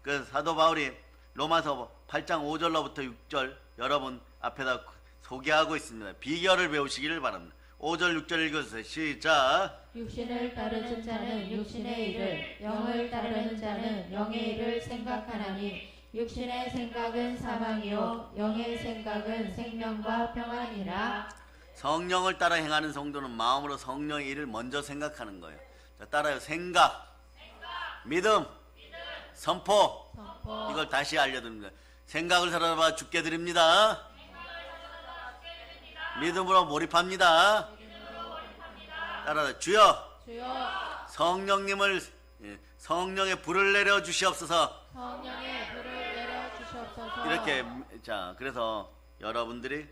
그래서 사도 바울이 로마서 8장 5절로부터 6절 여러분 앞에다 소개하고 있습니다. 비결을 배우시기를 바랍니다. 5절 6절 읽어주세요. 시작. 육신을 따르는 자는 육신의 일을, 영을 따르는 자는 영의 일을 생각하나니 육신의 생각은 사망이요 영의 생각은 생명과 평안이라. 성령을 따라 행하는 성도는 마음으로 성령의 일을 먼저 생각하는 거예요. 자, 따라요. 생각, 믿음, 선포. 이걸 다시 알려드립니다. 생각을 살아봐 죽게 드립니다. 믿음으로 몰입합니다. 따라서 주여, 성령님을 성령의 불을 내려 주시옵소서. 성령의 불을 내려 주시옵소서. 이렇게 자 그래서 여러분들이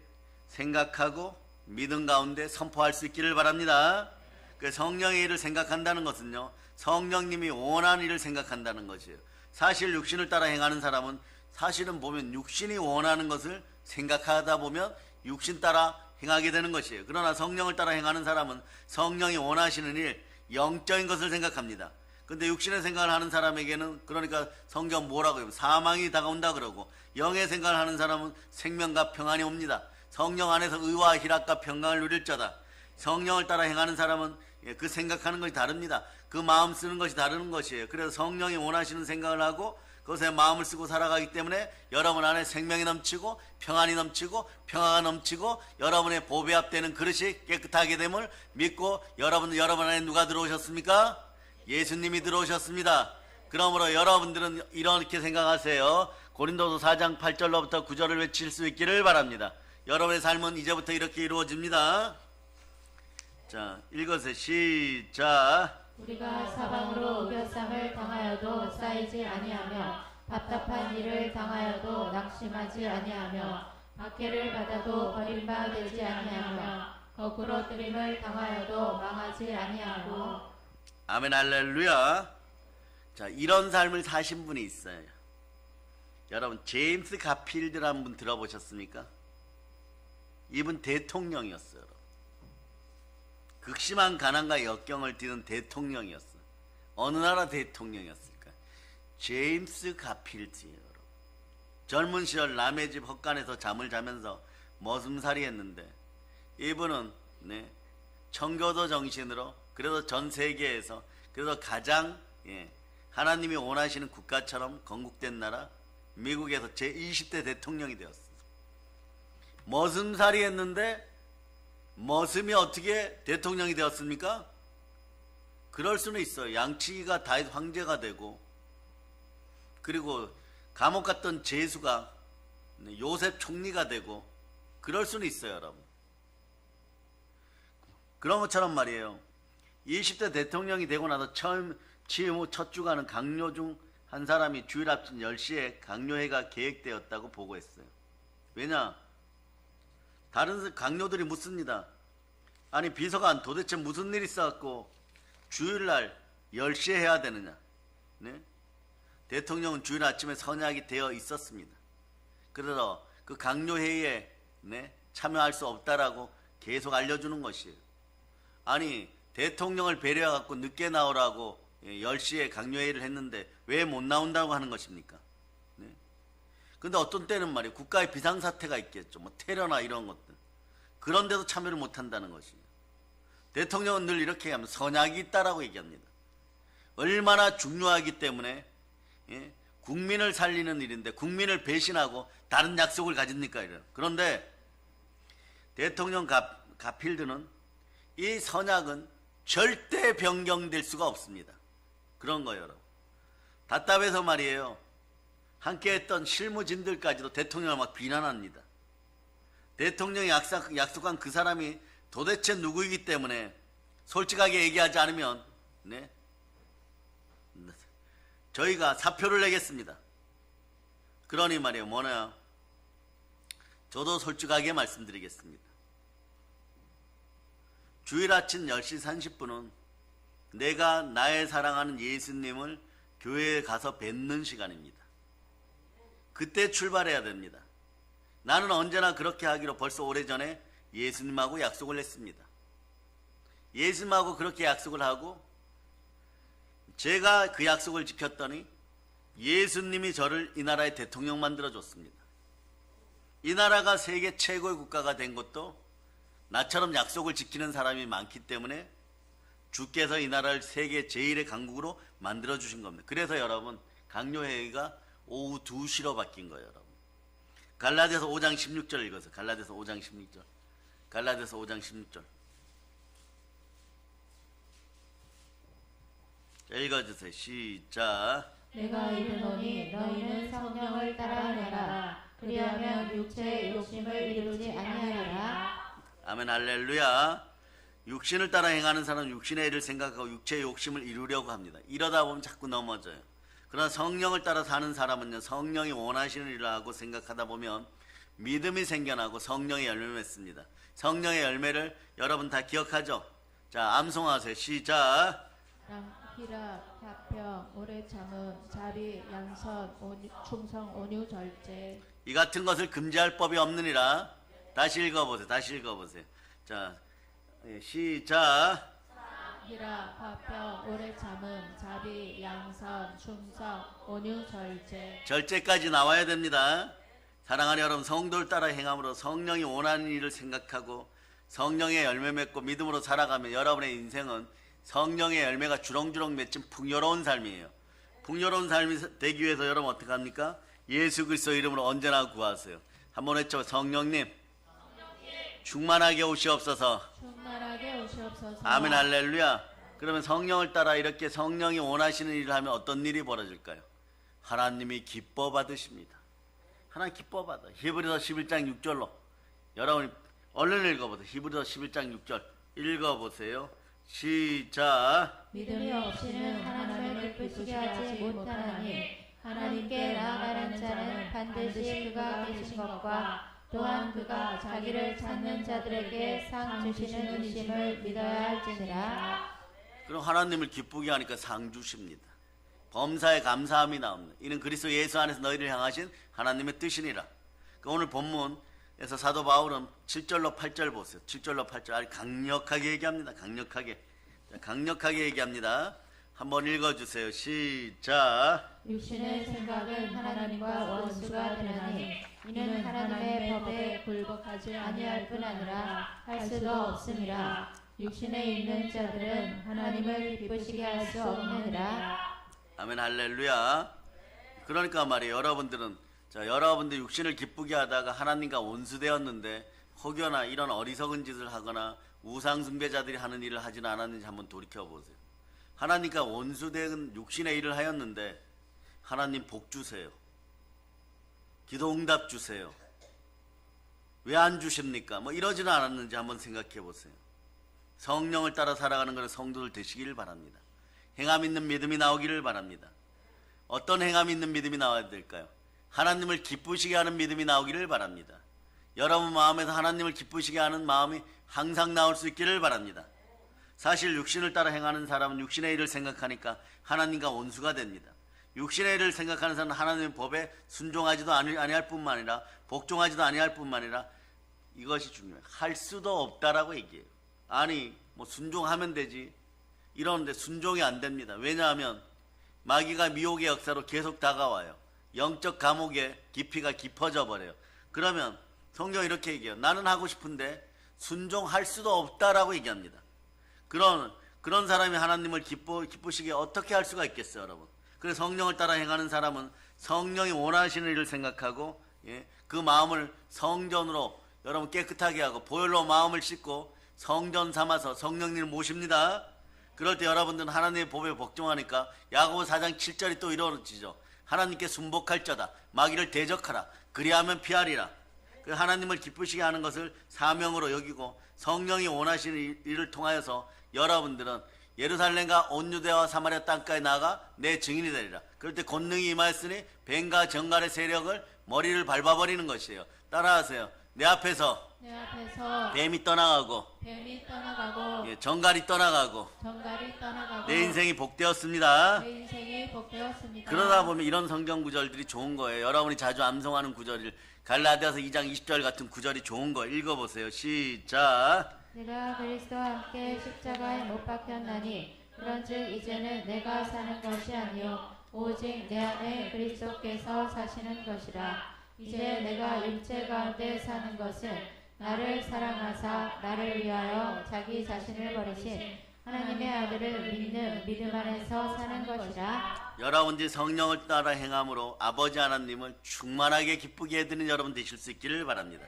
생각하고 믿음 가운데 선포할 수 있기를 바랍니다. 그 성령의 일을 생각한다는 것은요, 성령님이 원하는 일을 생각한다는 것이에요. 사실 육신을 따라 행하는 사람은 사실은 보면 육신이 원하는 것을 생각하다 보면 육신 따라 행하게 되는 것이에요. 그러나 성령을 따라 행하는 사람은 성령이 원하시는 일, 영적인 것을 생각합니다. 근데 육신의 생각을 하는 사람에게는 그러니까 성경 뭐라고 해요? 사망이 다가온다 그러고, 영의 생각을 하는 사람은 생명과 평안이 옵니다. 성령 안에서 의와 희락과 평강을 누릴 자다. 성령을 따라 행하는 사람은 그 생각하는 것이 다릅니다. 그 마음 쓰는 것이 다른 것이에요. 그래서 성령이 원하시는 생각을 하고 그것에 마음을 쓰고 살아가기 때문에 여러분 안에 생명이 넘치고 평안이 넘치고 평화가 넘치고 여러분의 보배합되는 그릇이 깨끗하게 됨을 믿고 여러분 안에 누가 들어오셨습니까? 예수님이 들어오셨습니다. 그러므로 여러분들은 이렇게 생각하세요. 고린도서 4장 8절로부터 9절을 외칠 수 있기를 바랍니다. 여러분의 삶은 이제부터 이렇게 이루어집니다. 자, 읽어주세요. 시작. 우리가 사방으로 우겨쌈을 당하여도 쌓이지 아니하며 답답한 일을 당하여도 낙심하지 아니하며 박해를 받아도 버림받지 아니하며 거꾸로 뜨림을 당하여도 망하지 아니하고. 아멘 할렐루야. 자, 이런 삶을 사신 분이 있어요. 여러분 제임스 가필드라는 분 들어보셨습니까? 이분 대통령이었어요. 여러분. 극심한 가난과 역경을 뛰는 대통령이었어요. 어느 나라 대통령이었을까? 제임스 가필드예요. 여러분. 젊은 시절 남의 집 헛간에서 잠을 자면서 머슴살이 했는데 이분은 청교도 정신으로 그래서 전 세계에서 그래서 가장 하나님이 원하시는 국가처럼 건국된 나라 미국에서 제20대 대통령이 되었어요. 머슴살이 했는데 머슴이 어떻게 대통령이 되었습니까? 그럴 수는 있어요. 양치기가 다윗 황제가 되고 그리고 감옥 갔던 제수가 요셉 총리가 되고 그럴 수는 있어요. 여러분. 그런 것처럼 말이에요. 20대 대통령이 되고 나서 취임 후 첫 주간은 강요 중 한 사람이 주일 아침 10시에 강요회가 계획되었다고 보고했어요. 왜냐? 다른 강요들이 묻습니다. 아니 비서관 도대체 무슨 일이 있어갖고 주일날 10시에 해야 되느냐? 네? 대통령은 주일 아침에 선약이 되어 있었습니다. 그래서 그 강요회의에 참여할 수 없다라고 계속 알려주는 것이에요. 아니 대통령을 배려해갖고 늦게 나오라고 10시에 강요회의를 했는데 왜 못 나온다고 하는 것입니까? 근데 어떤 때는 말이에요. 국가의 비상사태가 있겠죠. 뭐 테러나 이런 것들. 그런데도 참여를 못한다는 것이에요. 대통령은 늘 이렇게 하면 선약이 있다라고 얘기합니다. 얼마나 중요하기 때문에 국민을 살리는 일인데 국민을 배신하고 다른 약속을 가집니까? 이래요. 그런데 대통령 가필드는 이 선약은 절대 변경될 수가 없습니다. 그런 거예요. 여러분. 답답해서 말이에요. 함께했던 실무진들까지도 대통령을 막 비난합니다. 대통령이 약속한 그 사람이 도대체 누구이기 때문에 솔직하게 얘기하지 않으면 저희가 사표를 내겠습니다. 그러니 말이에요. 뭐냐? 저도 솔직하게 말씀드리겠습니다. 주일 아침 10시 30분은 내가 나의 사랑하는 예수님을 교회에 가서 뵙는 시간입니다. 그때 출발해야 됩니다. 나는 언제나 그렇게 하기로 벌써 오래전에 예수님하고 약속을 했습니다. 예수님하고 그렇게 약속을 하고 제가 그 약속을 지켰더니 예수님이 저를 이 나라의 대통령 만들어줬습니다. 이 나라가 세계 최고의 국가가 된 것도 나처럼 약속을 지키는 사람이 많기 때문에 주께서 이 나라를 세계 제1의 강국으로 만들어주신 겁니다. 그래서 여러분 강요회의가 오후 2시로 바뀐 거예요. 여러분 갈라디아서 5장 16절 읽어서 갈라디아서 5장 16절 갈라디아서 5장 16절 자, 읽어주세요. 시작. 내가 이르노니 너희는 성령을 따라 행하라. 그리하면 육체의 욕심을 이루지 아니하리라. 아멘 할렐루야. 육신을 따라 행하는 사람은 육신의 일을 생각하고 육체의 욕심을 이루려고 합니다. 이러다 보면 자꾸 넘어져요. 그러나 성령을 따라 사는 사람은요, 성령이 원하시는 일을 하고 생각하다 보면 믿음이 생겨나고 성령의 열매를 맺습니다. 성령의 열매를 여러분 다 기억하죠? 자, 암송하세요. 시작. 희라, 화평, 오래 참음, 자비, 양선, 충성, 온유, 절제. 이 같은 것을 금지할 법이 없느니라. 다시 읽어보세요. 다시 읽어보세요. 자, 시작. 희라, 화평, 오래 참음, 자비, 양선, 충성, 온유, 절제. 절제까지 나와야 됩니다. 사랑하는 여러분, 성도를 따라 행함으로 성령이 원하는 일을 생각하고 성령의 열매 맺고 믿음으로 살아가면 여러분의 인생은 성령의 열매가 주렁주렁 맺힌 풍요로운 삶이에요. 풍요로운 삶이 되기 위해서 여러분 어떻게 합니까? 예수 그리스도 이름으로 언제나 구하세요. 한번 외쳐. 성령님 충만하게 오시옵소서. 충만하게 오시옵소서. 아멘 할렐루야. 그러면 성령을 따라 이렇게 성령이 원하시는 일을 하면 어떤 일이 벌어질까요? 하나님이 기뻐 받으십니다. 하나님 기뻐 받아. 히브리서 11장 6절로 여러분이 얼른 읽어보세요. 히브리서 11장 6절 읽어보세요. 시작. 믿음이 없이는 하나님을 기쁘시게 하지 못하나니 하나님께 나아가는 자는 반드시 그가 계신 것과 또한 그가 자기를 찾는 자들에게 상 주시는 이심을 믿어야 할지니라. 그럼 하나님을 기쁘게 하니까 상 주십니다. 범사에 감사함이 나옵니다. 이는 그리스도 예수 안에서 너희를 향하신 하나님의 뜻이니라. 오늘 본문에서 사도 바울은 7절로 8절 보세요. 7절로 8절 아주 강력하게 얘기합니다. 강력하게 얘기합니다. 한번 읽어주세요. 시작. 육신의 생각은 하나님과 원수가 되나니 이는 하나님의 법에 굴복하지 아니할 뿐 아니라 할 수도 없음이라. 육신에 있는 자들은 하나님을 기쁘시게 할 수 없느니라. 아멘 할렐루야. 그러니까 말이에요. 여러분들 육신을 기쁘게 하다가 하나님과 원수되었는데 혹여나 이런 어리석은 짓을 하거나 우상 숭배자들이 하는 일을 하지는 않았는지 한번 돌이켜보세요. 하나님과 원수된 육신의 일을 하였는데 하나님 복 주세요. 기도 응답 주세요. 왜 안 주십니까? 뭐 이러지는 않았는지 한번 생각해 보세요. 성령을 따라 살아가는 것은 성도들 되시기를 바랍니다. 행함 있는 믿음이 나오기를 바랍니다. 어떤 행함 있는 믿음이 나와야 될까요? 하나님을 기쁘시게 하는 믿음이 나오기를 바랍니다. 여러분 마음에서 하나님을 기쁘시게 하는 마음이 항상 나올 수 있기를 바랍니다. 사실 육신을 따라 행하는 사람은 육신의 일을 생각하니까 하나님과 원수가 됩니다. 육신의 일을 생각하는 사람은 하나님의 법에 순종하지도 아니할 뿐만 아니라 복종하지도 아니할 뿐만 아니라 이것이 중요해요. 할 수도 없다라고 얘기해요. 아니 뭐 순종하면 되지 이러는데 순종이 안 됩니다. 왜냐하면 마귀가 미혹의 역사로 계속 다가와요. 영적 감옥의 깊이가 깊어져 버려요. 그러면 성경이 이렇게 얘기해요. 나는 하고 싶은데 순종할 수도 없다라고 얘기합니다. 그런 사람이 하나님을 기쁘시게 어떻게 할 수가 있겠어요, 여러분? 그래서 성령을 따라 행하는 사람은 성령이 원하시는 일을 생각하고 그 마음을 성전으로 여러분 깨끗하게 하고 보혈로 마음을 씻고 성전 삼아서 성령님을 모십니다. 그럴 때 여러분들은 하나님의 법에 복종하니까 야고보 4장 7절이 또 이루어지죠. 하나님께 순복할자다. 마귀를 대적하라. 그리하면 피하리라. 그 하나님을 기쁘시게 하는 것을 사명으로 여기고 성령이 원하시는 일을 통하여서 여러분들은 예루살렘과 온 유대와 사마리아 땅까지 나아가 내 증인이 되리라. 그럴 때 권능이 임하였으니 뱀과 정갈의 세력을 머리를 밟아버리는 것이에요. 따라하세요. 내 앞에서 내 앞에서 뱀이 떠나가고 뱀이 떠나가고 예, 정갈이 떠나가고 정갈이 떠나가고 내 인생이 복되었습니다. 내 인생이 복되었습니다. 그러다 보면 이런 성경 구절들이 좋은 거예요. 여러분이 자주 암송하는 구절을 갈라디아서 2장 20절 같은 구절이 좋은 거 읽어보세요. 시작. 내가 그리스도와 함께 십자가에 못 박혔나니 그런즉 이제는 내가 사는 것이 아니요 오직 내 안에 그리스도께서 사시는 것이라. 이제 내가 육체 가운데 사는 것은 나를 사랑하사 나를 위하여 자기 자신을 버리신 하나님의 아들을 믿는 믿음 안에서 사는 것이라. 여러분들이 성령을 따라 행함으로 아버지 하나님을 충만하게 기쁘게 해드리는 여러분 되실 수 있기를 바랍니다.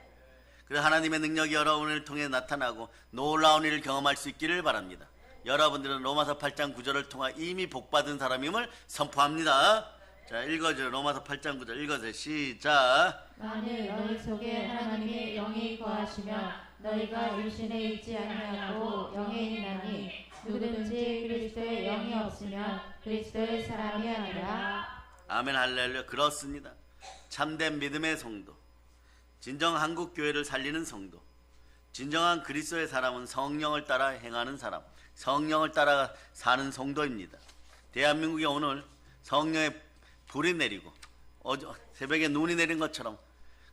그래서 하나님의 능력이 여러분을 통해 나타나고 놀라운 일을 경험할 수 있기를 바랍니다. 여러분들은 로마서 8장 9절을 통해 이미 복받은 사람임을 선포합니다. 자, 읽어줘요. 로마서 8장 9절 읽어주세요. 시작. 만일 너희 속에 하나님의 영이 거하시며 너희가 육신에 있지 아니하고 영에 있나니 누구든지 그리스도의 영이 없으면 그리스도의 사람이 아니라. 아멘 할렐루야. 그렇습니다. 참된 믿음의 성도, 진정 한국 교회를 살리는 성도, 진정한 그리스도의 사람은 성령을 따라 행하는 사람, 성령을 따라 사는 성도입니다. 대한민국에 오늘 성령의 불이 내리고 새벽에 눈이 내린 것처럼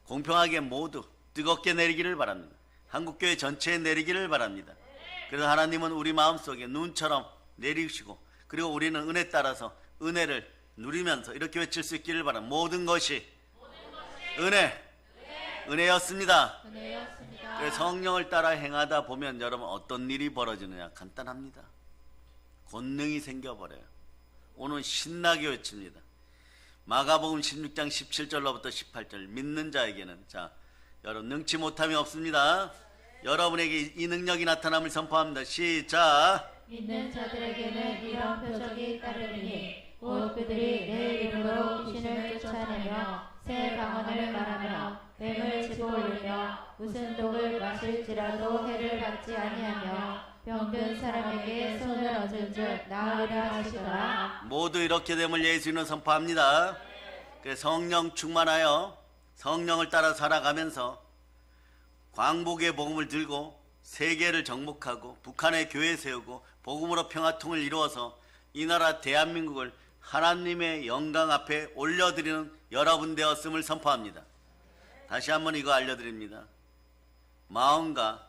공평하게 모두 뜨겁게 내리기를 바랍니다. 한국교회 전체에 내리기를 바랍니다. 그래서 하나님은 우리 마음속에 눈처럼 내리시고 그리고 우리는 은혜 따라서 은혜를 누리면서 이렇게 외칠 수 있기를 바랍니다. 모든 것이 은혜였습니다. 은혜였습니다. 그래서 성령을 따라 행하다 보면 여러분 어떤 일이 벌어지느냐 간단합니다. 권능이 생겨버려요. 오늘 신나게 외칩니다. 마가복음 16장 17절로부터 18절 믿는 자에게는 자 여러분 능치 못함이 없습니다. 여러분에게 이 능력이 나타남을 선포합니다. 시작. 믿는 자들에게는 이런 표적이 따르리니 곧 그들이 내 이름으로 귀신을 쫓아내며 새 방언을 말하며 뱀을 집어올리며 무슨 독을 마실지라도 해를 받지 아니하며 병든 사람에게 손을 얹은즉 나으리라 하시더라. 모두 이렇게 됨을 예수님은 선포합니다. 그래서 성령 충만하여 성령을 따라 살아가면서 광복의 복음을 들고 세계를 정복하고 북한의 교회 세우고 복음으로 평화통을 이루어서 이 나라 대한민국을 하나님의 영광 앞에 올려드리는 여러분 되었음을 선포합니다. 다시 한번 이거 알려드립니다. 마음과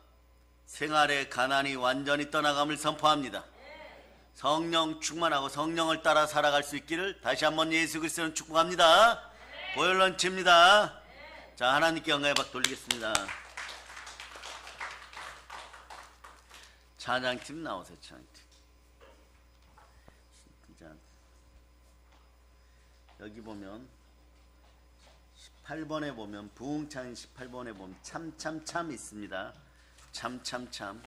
생활의 가난이 완전히 떠나감을 선포합니다. 성령 충만하고 성령을 따라 살아갈 수 있기를 다시 한번 예수 그리스도는 축복합니다. 보혈런치입니다. 자, 하나님께 영광의 박 돌리겠습니다. 찬양팀 나오세요. 찬양팀. 자, 여기 보면 18번에 보면 부흥찬 18번에 보면 참참참 있습니다. 참참참